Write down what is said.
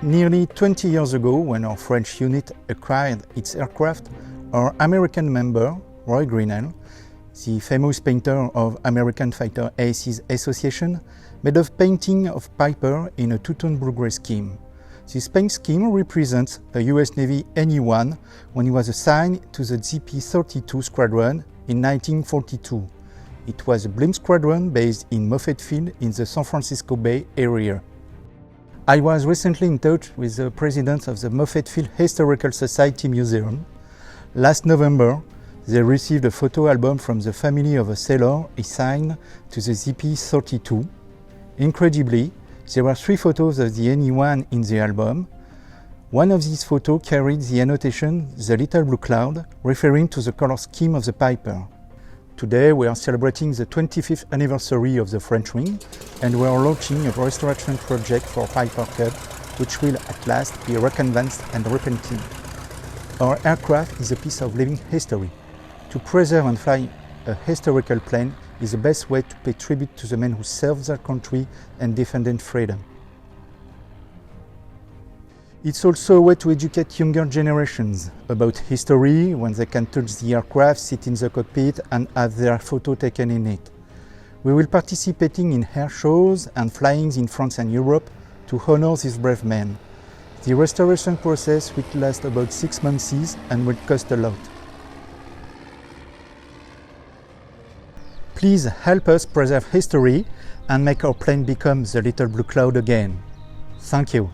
Nearly 20 years ago, when our French unit acquired its aircraft, our American member, Roy Grinnell, the famous painter of American Fighter Aces Association, made a painting of Piper in a two-tone blue-gray scheme. This paint scheme represents a US Navy NE-1 when he was assigned to the ZP-32 Squadron in 1942. It was a blimp squadron based in Moffett Field in the San Francisco Bay Area. I was recently in touch with the president of the Moffett Field Historical Society Museum. Last November, they received a photo album from the family of a sailor assigned to the ZP-32. Incredibly, there were 3 photos of the NE-1 in the album. One of these photos carried the annotation "The Little Blue Cloud," referring to the color scheme of the Piper. Today we are celebrating the 25th anniversary of the French wing, and we are launching a restoration project for Piper Cub, which will at last be reconvenced and repainted. Our aircraft is a piece of living history. To preserve and fly a historical plane is the best way to pay tribute to the men who served their country and defended freedom. It's also a way to educate younger generations about history when they can touch the aircraft, sit in the cockpit and have their photo taken in it. We will participate in air shows and flyings in France and Europe to honor these brave men. The restoration process will last about 6 months and will cost a lot. Please help us preserve history and make our plane become the Little Blue Cloud again. Thank you.